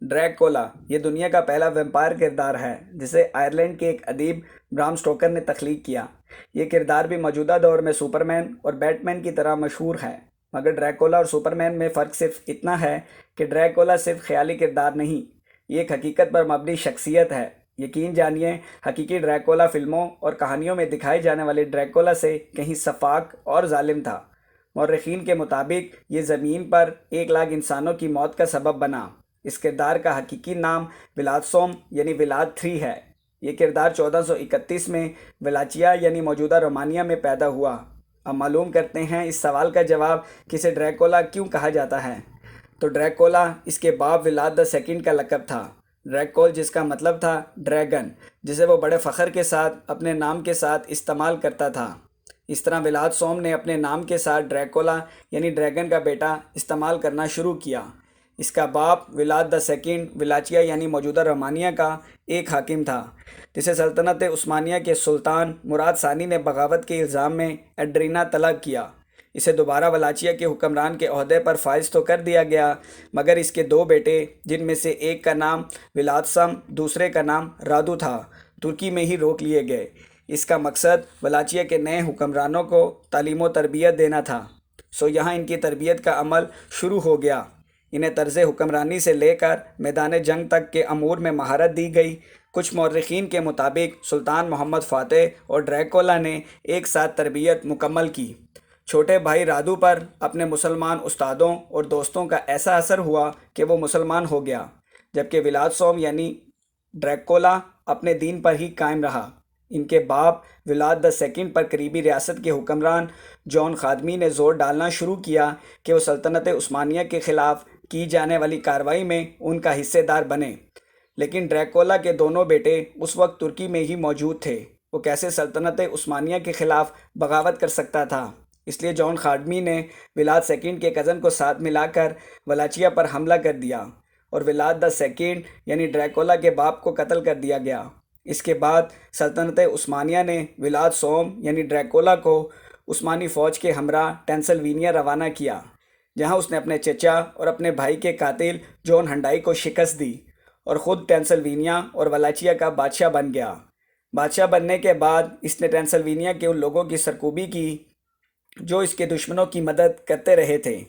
Dracula یہ دنیا کا پہلا ویمپائر کردار ہے جسے آئرلینڈ کے ایک ادیب برام سٹوکر نے تخلیق کیا۔ یہ کردار بھی موجودہ دور میں سپرمین اور بیٹمین کی طرح مشہور ہے، مگر ڈریکولا اور سپرمین میں فرق صرف اتنا ہے کہ ڈریکولا صرف خیالی کردار نہیں، یہ ایک حقیقت پر مبنی شخصیت ہے۔ یقین جانیے، حقیقی ڈریکولا فلموں اور کہانیوں میں دکھائے جانے والے ڈریکولا سے کہیں سفاک اور ظالم تھا۔ مورخین کے مطابق یہ زمین پر 1,00,000 انسانوں کی موت کا سبب بنا۔ اس کردار کا حقیقی نام ولادسوم یعنی ولاد 3 ہے۔ یہ کردار 1431 میں ولاچیا یعنی موجودہ رومانیہ میں پیدا ہوا۔ اب معلوم کرتے ہیں اس سوال کا جواب کہ اسے ڈریکولا کیوں کہا جاتا ہے۔ تو ڈریکولا اس کے باپ ولاد دا سیکنڈ کا لقب تھا۔ ڈریکول جس کا مطلب تھا ڈریگن، جسے وہ بڑے فخر کے ساتھ اپنے نام کے ساتھ استعمال کرتا تھا۔ اس طرح ولاد سوم نے اپنے نام کے ساتھ ڈریکولا یعنی ڈریگن کا بیٹا استعمال کرنا شروع کیا۔ اس کا باپ ولاد دا سیکنڈ ولاچیا یعنی موجودہ رومانیہ کا ایک حاکم تھا، جسے سلطنت عثمانیہ کے سلطان مراد ثانی نے بغاوت کے الزام میں ایڈرینا طلب کیا۔ اسے دوبارہ ولاچیا کے حکمران کے عہدے پر فائز تو کر دیا گیا، مگر اس کے 2 بیٹے، جن میں سے ایک کا نام ولادسم دوسرے کا نام رادو تھا، ترکی میں ہی روک لیے گئے۔ اس کا مقصد ولاچیا کے نئے حکمرانوں کو تعلیم و تربیت دینا تھا، سو یہاں ان کی تربیت کا عمل شروع ہو گیا۔ انہیں طرز حکمرانی سے لے کر میدان جنگ تک کے امور میں مہارت دی گئی۔ کچھ مورخین کے مطابق سلطان محمد فاتح اور ڈریکولا نے ایک ساتھ تربیت مکمل کی۔ چھوٹے بھائی رادو پر اپنے مسلمان استادوں اور دوستوں کا ایسا اثر ہوا کہ وہ مسلمان ہو گیا، جبکہ ولادسوم یعنی ڈریکولا اپنے دین پر ہی قائم رہا۔ ان کے باپ ولاد دا سیکنڈ پر قریبی ریاست کے حکمران جون خادمی نے زور ڈالنا شروع کیا کہ وہ سلطنت عثمانیہ کے خلاف کی جانے والی کارروائی میں ان کا حصے دار بنے، لیکن ڈریکولا کے دونوں بیٹے اس وقت ترکی میں ہی موجود تھے۔ وہ کیسے سلطنت عثمانیہ کے خلاف بغاوت کر سکتا تھا؟ اس لیے جون خادمی نے ولاد سیکنڈ کے کزن کو ساتھ ملا کر ولاچیا پر حملہ کر دیا اور ولاد دا سیکنڈ یعنی ڈریکولا کے باپ کو قتل کر دیا گیا۔ اس کے بعد سلطنت عثمانیہ نے ولاد سوم یعنی ڈریکولا کو عثمانی فوج کے ہمراہ ٹینسلوینیا روانہ کیا، جہاں اس نے اپنے چچا اور اپنے بھائی کے قاتل جون ہنڈائی کو شکست دی اور خود ٹینسلوینیا اور ولاچیا کا بادشاہ بن گیا۔ بادشاہ بننے کے بعد اس نے ٹینسلوینیا کے ان لوگوں کی سرکوبی کی جو اس کے دشمنوں کی مدد کرتے رہے تھے۔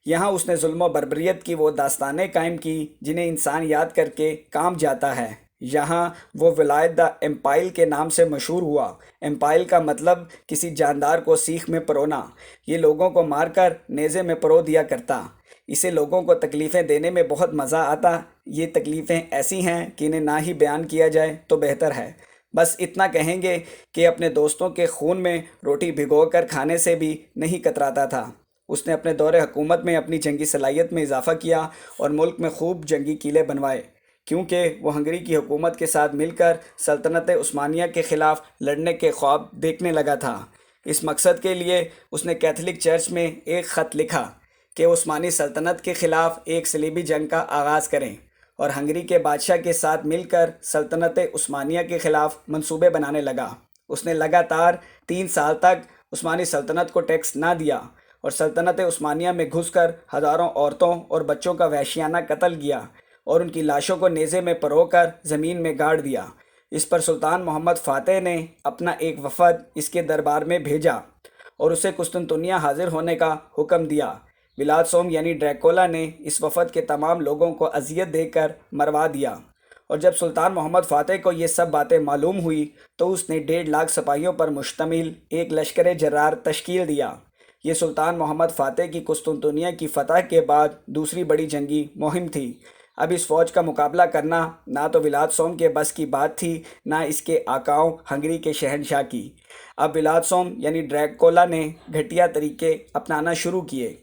یہاں اس نے ظلم و بربریت کی وہ داستانیں قائم کی جنہیں انسان یاد کر کے کام جاتا ہے۔ یہاں وہ ولایت دا ایمپائل کے نام سے مشہور ہوا۔ ایمپائل کا مطلب کسی جاندار کو سیخ میں پرونا۔ یہ لوگوں کو مار کر نیزے میں پرو دیا کرتا۔ اسے لوگوں کو تکلیفیں دینے میں بہت مزہ آتا۔ یہ تکلیفیں ایسی ہیں کہ انہیں نہ ہی بیان کیا جائے تو بہتر ہے۔ بس اتنا کہیں گے کہ اپنے دوستوں کے خون میں روٹی بھگو کر کھانے سے بھی نہیں کتراتا تھا۔ اس نے اپنے دور حکومت میں اپنی جنگی صلاحیت میں اضافہ کیا اور ملک میں خوب جنگی قلعے بنوائے، کیونکہ وہ ہنگری کی حکومت کے ساتھ مل کر سلطنت عثمانیہ کے خلاف لڑنے کے خواب دیکھنے لگا تھا۔ اس مقصد کے لیے اس نے کیتھولک چرچ میں ایک خط لکھا کہ عثمانی سلطنت کے خلاف ایک صلیبی جنگ کا آغاز کریں، اور ہنگری کے بادشاہ کے ساتھ مل کر سلطنت عثمانیہ کے خلاف منصوبے بنانے لگا۔ اس نے لگاتار 3 سال تک عثمانی سلطنت کو ٹیکس نہ دیا اور سلطنت عثمانیہ میں گھس کر ہزاروں عورتوں اور بچوں کا وحشیانہ قتل کیا اور ان کی لاشوں کو نیزے میں پرو کر زمین میں گاڑ دیا۔ اس پر سلطان محمد فاتح نے اپنا ایک وفد اس کے دربار میں بھیجا اور اسے قسطنطنیہ حاضر ہونے کا حکم دیا۔ ولاد سوم یعنی ڈریکولا نے اس وفد کے تمام لوگوں کو اذیت دے کر مروا دیا، اور جب سلطان محمد فاتح کو یہ سب باتیں معلوم ہوئی تو اس نے 1,50,000 سپاہیوں پر مشتمل ایک لشکر جرار تشکیل دیا۔ یہ سلطان محمد فاتح کی قسطنطنیہ کی فتح کے بعد دوسری بڑی جنگی مہم تھی۔ اب اس فوج کا مقابلہ کرنا نہ تو ولاد سوم کے بس کی بات تھی، نہ اس کے آقاؤں ہنگری کے شہنشاہ کی۔ اب ولاد سوم یعنی ڈریکولا نے گھٹیا طریقے اپنانا شروع کیے۔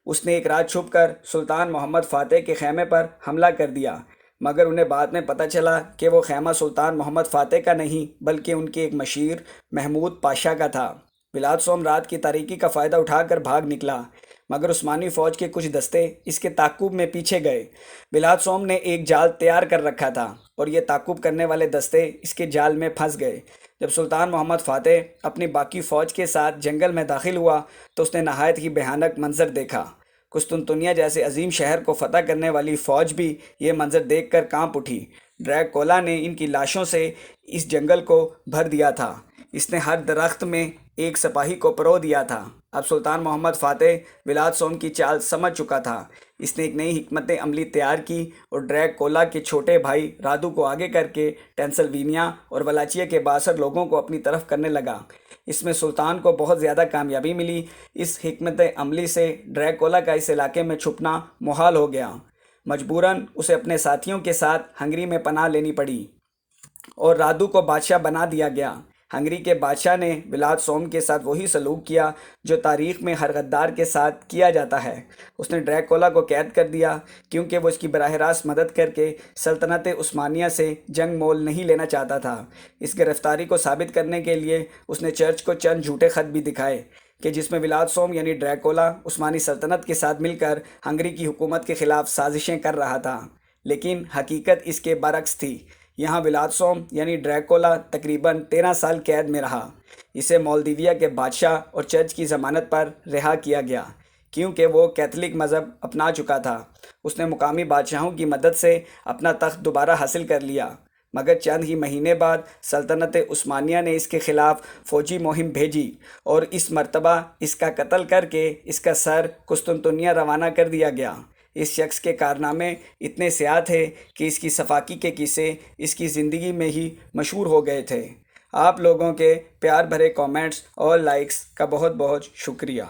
اس نے ایک رات چھپ کر سلطان محمد فاتح کے خیمے پر حملہ کر دیا، مگر انہیں بعد میں پتہ چلا کہ وہ خیمہ سلطان محمد فاتح کا نہیں بلکہ ان کے ایک مشیر محمود پاشا کا تھا۔ ولاد سوم رات کی تاریکی کا فائدہ اٹھا کر بھاگ نکلا، مگر عثمانی فوج کے کچھ دستے اس کے تعاقب میں پیچھے گئے۔ ولاد سوم نے ایک جال تیار کر رکھا تھا اور یہ تعاقب کرنے والے دستے اس کے جال میں پھنس گئے۔ جب سلطان محمد فاتح اپنی باقی فوج کے ساتھ جنگل میں داخل ہوا تو اس نے نہایت ہی بھیانک منظر دیکھا۔ قسطنطنیہ جیسے عظیم شہر کو فتح کرنے والی فوج بھی یہ منظر دیکھ کر کانپ اٹھی۔ ڈریکولا نے ان کی لاشوں سے اس جنگل کو بھر دیا تھا۔ اس نے ہر درخت میں ایک سپاہی کو پرو دیا تھا۔ اب سلطان محمد فاتح ولاد سوم کی چال سمجھ چکا تھا۔ اس نے ایک نئی حکمت عملی تیار کی اور ڈریکولا کے چھوٹے بھائی رادو کو آگے کر کے ٹینسلوینیا اور ولاچیا کے 62 لوگوں کو اپنی طرف کرنے لگا۔ اس میں سلطان کو بہت زیادہ کامیابی ملی۔ اس حکمت عملی سے ڈریکولا کا اس علاقے میں چھپنا محال ہو گیا۔ مجبوراً اسے اپنے ساتھیوں کے ساتھ ہنگری میں پناہ لینی پڑی اور رادو کو بادشاہ بنا دیا گیا۔ ہنگری کے بادشاہ نے ولاد سوم کے ساتھ وہی سلوک کیا جو تاریخ میں ہر غدار کے ساتھ کیا جاتا ہے۔ اس نے ڈریکولا کو قید کر دیا کیونکہ وہ اس کی براہ راست مدد کر کے سلطنت عثمانیہ سے جنگ مول نہیں لینا چاہتا تھا۔ اس گرفتاری کو ثابت کرنے کے لیے اس نے چرچ کو چند جھوٹے خط بھی دکھائے کہ جس میں ولاد سوم یعنی ڈریکولا عثمانی سلطنت کے ساتھ مل کر ہنگری کی حکومت کے خلاف سازشیں کر رہا تھا، لیکن حقیقت اس کے برعکس تھی۔ یہاں ولاد سوم یعنی ڈریکولا تقریباً 13 سال قید میں رہا۔ اسے مولدیویا کے بادشاہ اور چرچ کی ضمانت پر رہا کیا گیا کیونکہ وہ کیتھولک مذہب اپنا چکا تھا۔ اس نے مقامی بادشاہوں کی مدد سے اپنا تخت دوبارہ حاصل کر لیا، مگر چند ہی مہینے بعد سلطنت عثمانیہ نے اس کے خلاف فوجی مہم بھیجی اور اس مرتبہ اس کا قتل کر کے اس کا سر قسطنطنیہ روانہ کر دیا گیا۔ اس شخص کے کارنامے اتنے سیاہ تھے کہ اس کی صفاقی کے قصے اس کی زندگی میں ہی مشہور ہو گئے تھے۔ آپ لوگوں کے پیار بھرے کامنٹس اور لائکس کا بہت بہت شکریہ۔